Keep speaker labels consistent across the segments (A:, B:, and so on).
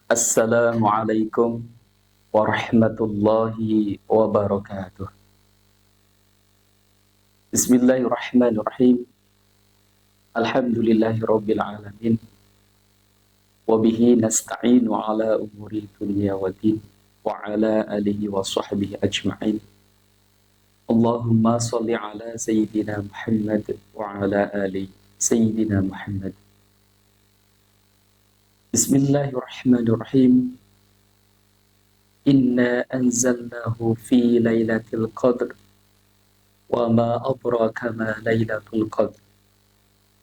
A: Assalamualaikum warahmatullahi wabarakatuh. Bismillahirrahmanirrahim. Alhamdulillahi rabbil alamin. Wabihi nasta'inu ala umuri dunya wa din. Wa ala alihi wa sahbihi ajma'in. Allahumma salli ala Sayyidina Muhammad wa ala ali Sayyidina Muhammad. Bismillahirrahmanirrahim. Inna anzalnahu fi laylatil qadr. Wa ma adraka ma laylatul qadr.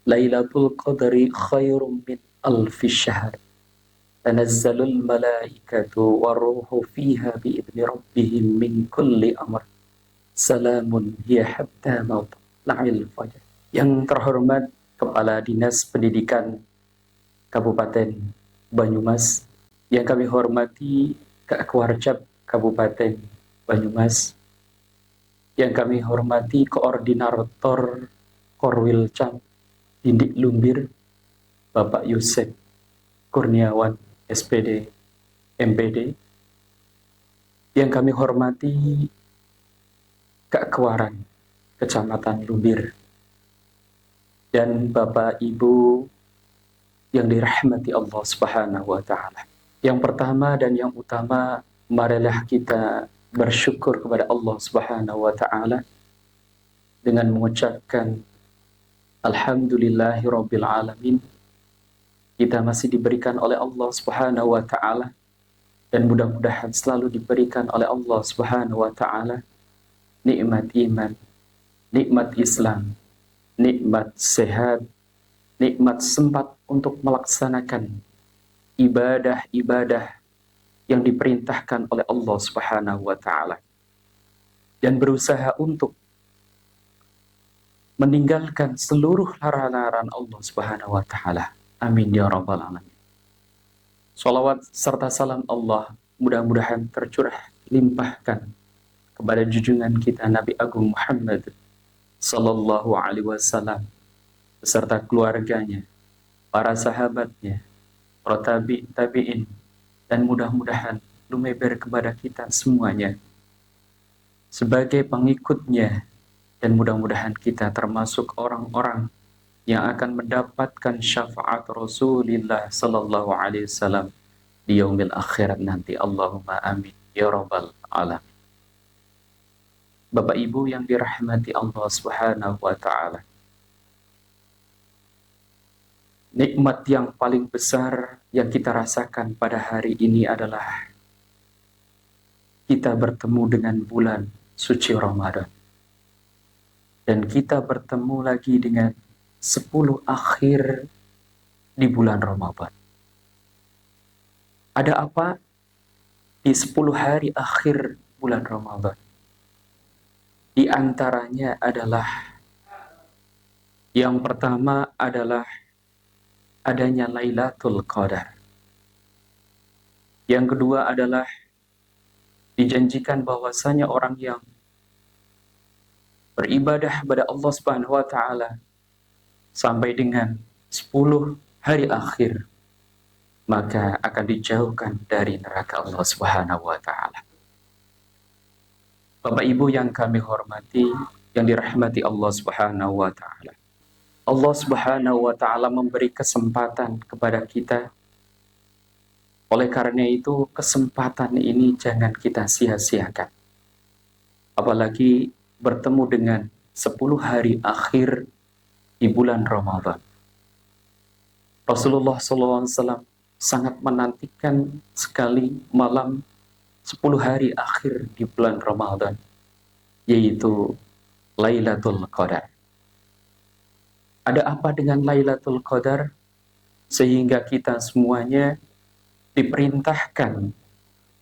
A: Lailatul qadri khairum min alfi syahr. Tanazzalul malaikatu waruhu fiha bi'idni rabbihim min kulli amr. Salamun hiya hatta matla'il fajr. Yang terhormat Kepala Dinas Pendidikan Kabupaten Banyumas, yang kami hormati Kak Warcap Kabupaten Banyumas, yang kami hormati Koordinator Korwilcam Dindik Lumbir, Bapak Yusef Kurniawan, SPD, MPD, yang kami hormati Kak Kewaran, Kecamatan Lumbir, dan Bapak Ibu yang dirahmati Allah Subhanahu wa Ta'ala. Yang pertama dan yang utama, marilah kita bersyukur kepada Allah Subhanahu wa Ta'ala dengan mengucapkan Alhamdulillahi Rabbil Alamin. Kita masih diberikan oleh Allah Subhanahu wa Ta'ala, dan mudah-mudahan selalu diberikan oleh Allah Subhanahu wa Ta'ala nikmat iman, nikmat Islam, nikmat sehat, nikmat sempat untuk melaksanakan ibadah-ibadah yang diperintahkan oleh Allah Subhanahu wa Ta'ala, dan berusaha untuk meninggalkan seluruh larangan Allah Subhanahu wa Ta'ala. Amin ya rabbal alamin. Salawat serta salam Allah mudah-mudahan tercurah limpahkan kepada junjungan kita Nabi Agung Muhammad sallallahu alaihi wasallam beserta keluarganya, para sahabatnya, para tabi'in, dan mudah-mudahan lumeber kepada kita semuanya sebagai pengikutnya, dan mudah-mudahan kita termasuk orang-orang yang akan mendapatkan syafaat Rasulullah sallallahu alaihi wasallam di yaumil akhirat nanti. Allahumma amin ya rabbal alamin. Bapak Ibu yang dirahmati Allah Subhanahu wa Ta'ala, nikmat yang paling besar yang kita rasakan pada hari ini adalah kita bertemu dengan bulan suci Ramadan, dan kita bertemu lagi dengan 10 akhir di bulan Ramadan. Ada apa di 10 hari akhir bulan Ramadan? Di antaranya adalah, yang pertama adalah adanya Lailatul Qadar. Yang kedua adalah dijanjikan bahwasanya orang yang beribadah kepada Allah Subhanahu wa Ta'ala sampai dengan 10 hari akhir, maka akan dijauhkan dari neraka Allah Subhanahu wa Ta'ala. Bapak Ibu yang kami hormati, yang dirahmati Allah Subhanahu wa Ta'ala, Allah Subhanahu wa Ta'ala memberi kesempatan kepada kita. Oleh karena itu, kesempatan ini jangan kita sia-siakan, apalagi bertemu dengan 10 hari akhir di bulan Ramadan. Rasulullah SAW sangat menantikan sekali malam 10 hari akhir di bulan Ramadan, yaitu Lailatul Qadar. Ada apa dengan Lailatul Qadar sehingga kita semuanya diperintahkan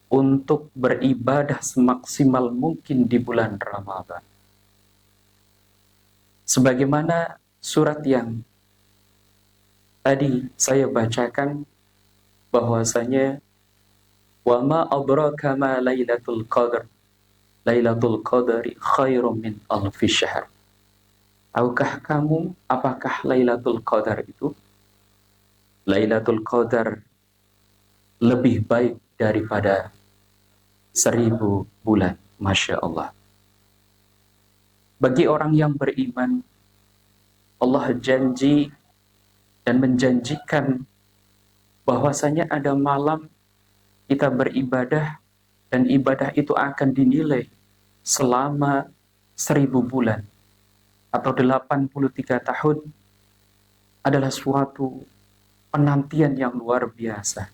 A: untuk beribadah semaksimal mungkin di bulan Ramadan? Sebagaimana surat yang tadi saya bacakan, bahwasanya wa ma adraka ma lailatul qadr. Lailatul qadri khairum min alfi syahr. Tahukah kamu apakah Lailatul Qadar itu? Lailatul Qadar lebih baik daripada 1000 bulan. Masya Allah. Bagi orang yang beriman, Allah janji dan menjanjikan bahwasanya ada malam kita beribadah dan ibadah itu akan dinilai selama 1000 bulan atau 83 tahun adalah suatu penantian yang luar biasa.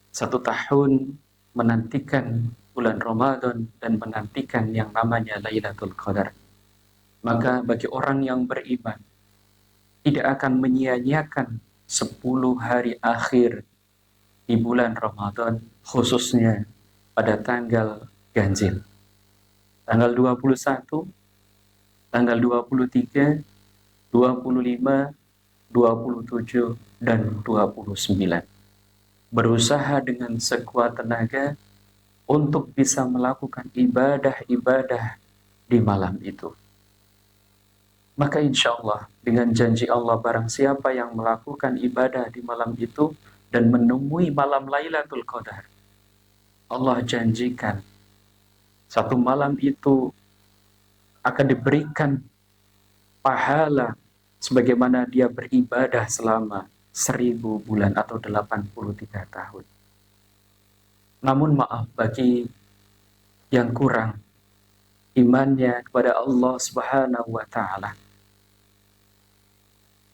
A: 1 tahun menantikan bulan Ramadan dan menantikan yang namanya Lailatul Qadar. Maka bagi orang yang beriman tidak akan menyia-nyiakan 10 hari akhir di bulan Ramadan, khususnya pada tanggal ganjil. Tanggal 21, tanggal 23, 25, 27, dan 29. Berusaha dengan sekuat tenaga untuk bisa melakukan ibadah-ibadah di malam itu. Maka insya Allah dengan janji Allah, barang siapa yang melakukan ibadah di malam itu dan menemui malam Lailatul Qadar, Allah janjikan satu malam itu akan diberikan pahala sebagaimana dia beribadah selama 1000 bulan atau 83 tahun. Namun maaf bagi yang kurang imannya kepada Allah Subhanahu wa Ta'ala,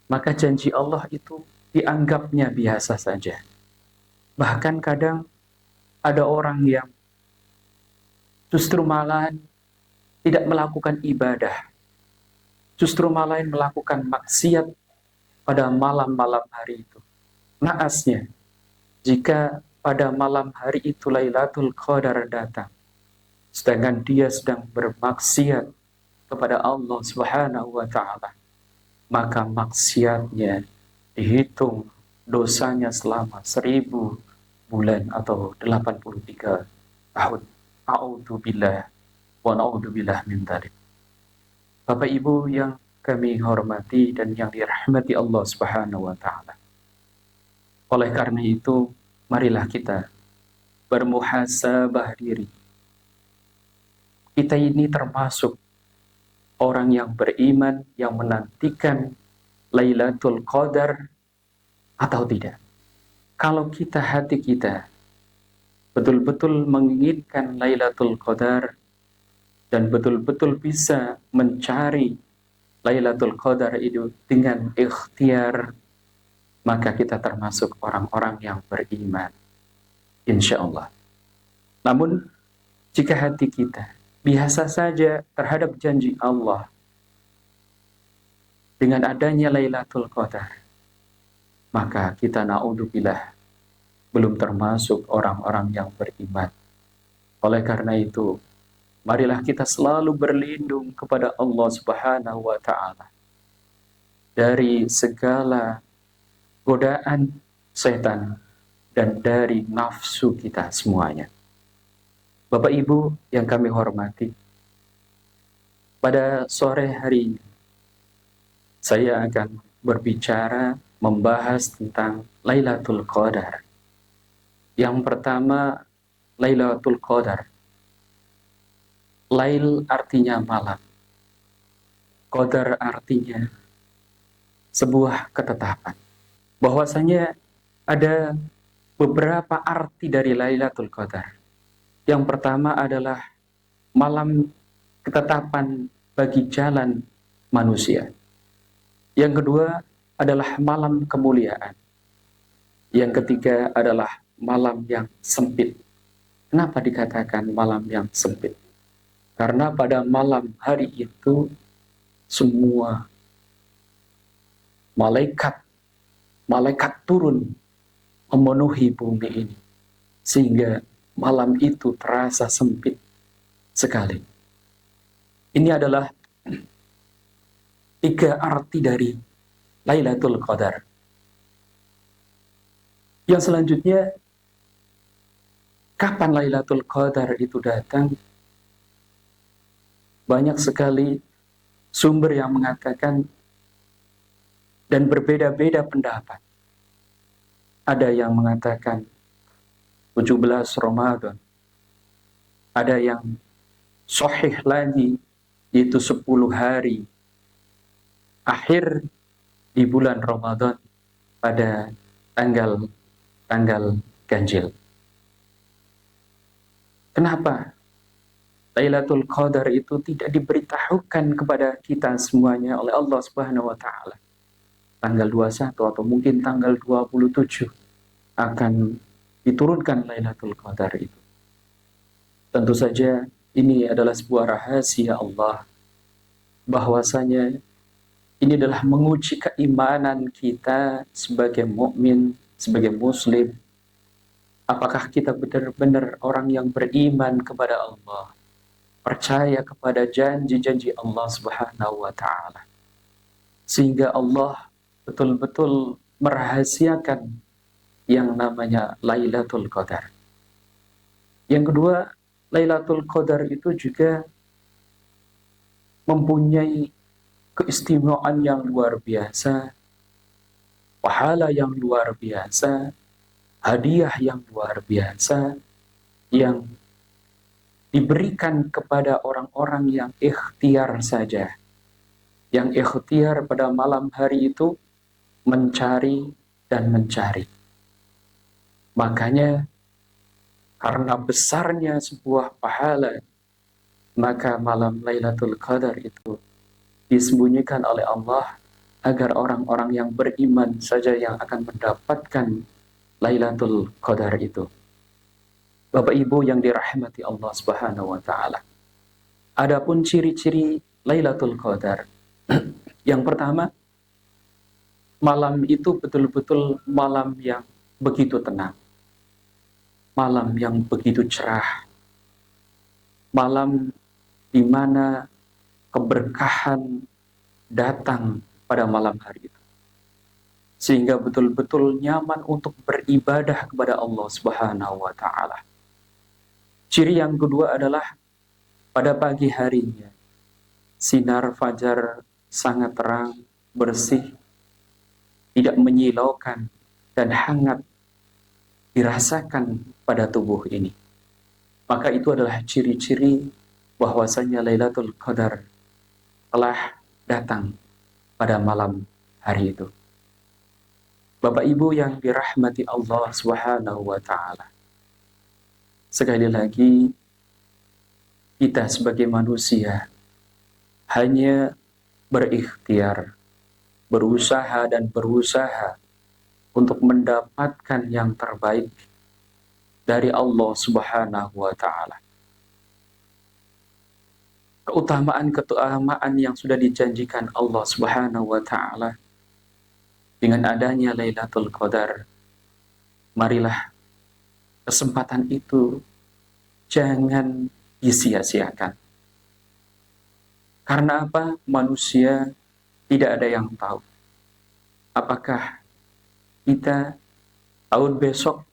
A: maka janji Allah itu dianggapnya biasa saja. Bahkan kadang ada orang yang justru malah tidak melakukan ibadah, justru malah melakukan maksiat pada malam-malam hari itu. Naasnya, jika pada malam hari itu Lailatul Qadar datang, sedangkan dia sedang bermaksiat kepada Allah Subhanahu wa Ta'ala, maka maksiatnya dihitung dosanya selama 1000 bulan atau 83 tahun. A'udzubillah wa na'udzubillah min dzalik. Bapak Ibu yang kami hormati dan yang dirahmati Allah Subhanahu wa Ta'ala. Oleh karena itu, marilah kita bermuhasabah diri. Kita ini termasuk orang yang beriman, yang menantikan Lailatul Qadar atau tidak. Kalau hati kita betul-betul menginginkan Lailatul Qadar dan betul-betul bisa mencari Lailatul Qadar itu dengan ikhtiar, maka kita termasuk orang-orang yang beriman, insya Allah. Namun, jika hati kita biasa saja terhadap janji Allah, dengan adanya Lailatul Qadar, maka kita na'udzubillah belum termasuk orang-orang yang beriman. Oleh karena itu, marilah kita selalu berlindung kepada Allah Subhanahu wa Ta'ala dari segala godaan setan dan dari nafsu kita semuanya. Bapak Ibu yang kami hormati, pada sore hari ini saya akan berbicara membahas tentang Lailatul Qadar. Yang pertama, Lailatul Qadar. Lail artinya malam, Qadar artinya sebuah ketetapan. Bahwasanya ada beberapa arti dari Lailatul Qadar. Yang pertama adalah malam ketetapan bagi jalan manusia. Yang kedua adalah malam kemuliaan. Yang ketiga adalah malam yang sempit. Kenapa dikatakan malam yang sempit? Karena pada malam hari itu semua malaikat turun memenuhi bumi ini, sehingga malam itu terasa sempit sekali. Ini adalah 3 arti dari Lailatul Qadar. Yang selanjutnya, kapan Lailatul Qadar itu datang? Banyak sekali sumber yang mengatakan dan berbeda-beda pendapat. Ada yang mengatakan 17 Ramadan. Ada yang sahih lagi, yaitu 10 hari akhir di bulan Ramadan pada tanggal ganjil. Kenapa Lailatul Qadar itu tidak diberitahukan kepada kita semuanya oleh Allah Subhanahu wa taala? Tanggal 21 atau mungkin tanggal 27 akan diturunkan Lailatul Qadar itu. Tentu saja ini adalah sebuah rahasia Allah, bahwasanya ini adalah menguji keimanan kita sebagai mukmin, sebagai muslim. Apakah kita benar-benar orang yang beriman kepada Allah, percaya kepada janji-janji Allah Subhanahu wa taala, sehingga Allah betul-betul merahasiakan yang namanya Lailatul Qadar. Yang kedua, Lailatul Qadar itu juga mempunyai keistimewaan yang luar biasa, pahala yang luar biasa, hadiah yang luar biasa, yang diberikan kepada orang-orang yang ikhtiar saja. Yang ikhtiar pada malam hari itu mencari dan mencari. Makanya karena besarnya sebuah pahala, maka malam Lailatul Qadar itu disembunyikan oleh Allah agar orang-orang yang beriman saja yang akan mendapatkan Lailatul Qadar itu. Bapak Ibu yang dirahmati Allah Subhanahu wa taala. Adapun ciri-ciri Lailatul Qadar. Yang pertama, malam itu betul-betul malam yang begitu tenang. Malam yang begitu cerah. Malam di mana keberkahan datang pada malam hari itu. Sehingga betul-betul nyaman untuk beribadah kepada Allah Subhanahu wa taala. Ciri yang kedua adalah pada pagi harinya sinar fajar sangat terang, bersih, tidak menyilaukan, dan hangat dirasakan pada tubuh ini. Maka itu adalah ciri-ciri bahwasanya Lailatul Qadar telah datang pada malam hari itu. Bapak Ibu yang dirahmati Allah Subhanahu wa taala. Sekali lagi, kita sebagai manusia hanya berikhtiar, berusaha dan berusaha untuk mendapatkan yang terbaik dari Allah Subhanahu wa taala. Keutamaan yang sudah dijanjikan Allah Subhanahu wa taala dengan adanya Lailatul Qadar, marilah kesempatan itu jangan disia-siakan. Karena apa? Manusia tidak ada yang tahu. Apakah kita tahun besok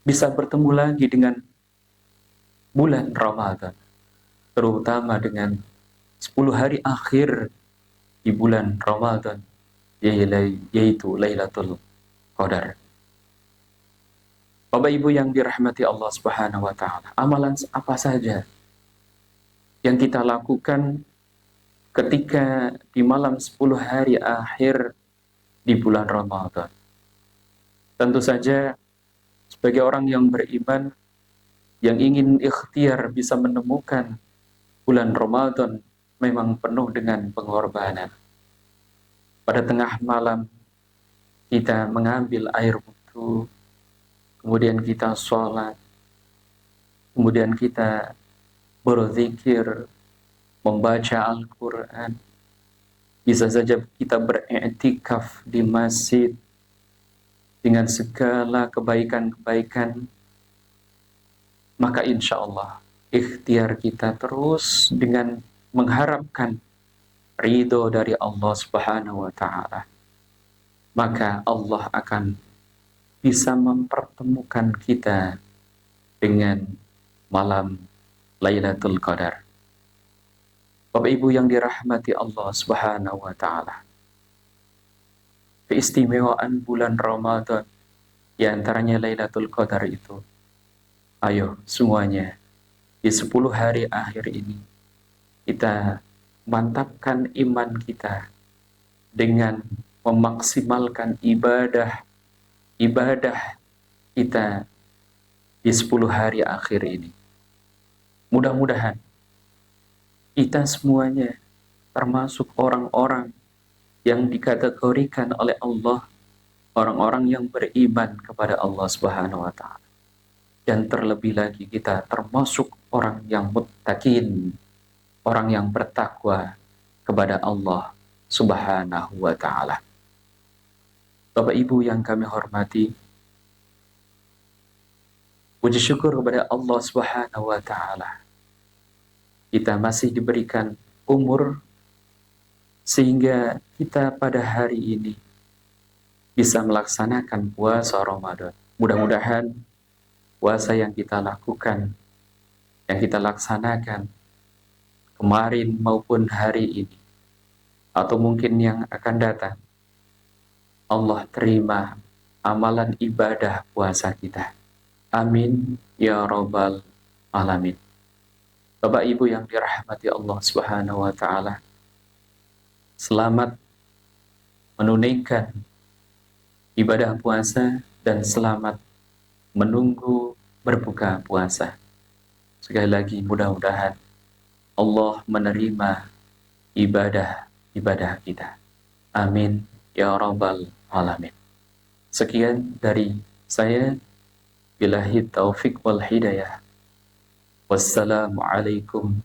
A: bisa bertemu lagi dengan bulan Ramadan, terutama dengan 10 hari akhir di bulan Ramadan, yaitu Lailatul Qadar. Bapak Ibu yang dirahmati Allah Subhanahu wa taala, amalan apa saja yang kita lakukan ketika di malam 10 hari akhir di bulan Ramadan? Tentu saja sebagai orang yang beriman yang ingin ikhtiar bisa menemukan bulan Ramadan memang penuh dengan pengorbanan. Pada tengah malam kita mengambil air wudhu, kemudian kita sholat, kemudian kita berzikir, membaca Al-Quran. Bisa saja kita beriktikaf di masjid dengan segala kebaikan-kebaikan. Maka insya Allah ikhtiar kita terus dengan mengharapkan ridho dari Allah Subhanahu wa taala. Maka Allah akan bisa mempertemukan kita dengan malam Lailatul Qadar. Bapak Ibu yang dirahmati Allah Subhanahu wa taala. Keistimewaan bulan Ramadan di antaranya Lailatul Qadar itu Ayo semuanya, di 10 hari akhir ini, kita mantapkan iman kita dengan memaksimalkan ibadah kita di 10 hari akhir ini. Mudah-mudahan kita semuanya termasuk orang-orang yang dikategorikan oleh Allah, orang-orang yang beriman kepada Allah Subhanahu wa Ta'ala. Dan terlebih lagi kita termasuk orang yang muttaqin, orang yang bertakwa kepada Allah Subhanahu wa Ta'ala. Bapak Ibu yang kami hormati, puji syukur kepada Allah Subhanahu wa Ta'ala. Kita masih diberikan umur sehingga kita pada hari ini bisa melaksanakan puasa Ramadan. Mudah-mudahan puasa yang kita lakukan, yang kita laksanakan kemarin maupun hari ini, atau mungkin yang akan datang, Allah terima amalan ibadah puasa kita. Amin ya Rabbal Alamin. Bapak Ibu yang dirahmati Allah Subhanahu wa Ta'ala, selamat menunaikan ibadah puasa dan selamat menunggu berbuka puasa. Sekali lagi mudah-mudahan Allah menerima ibadah kita. Amin ya Rabbal Alamin. Sekian dari saya. Billahi taufiq wal hidayah. Wassalamualaikum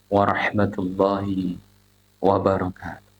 A: warahmatullahi wabarakatuh.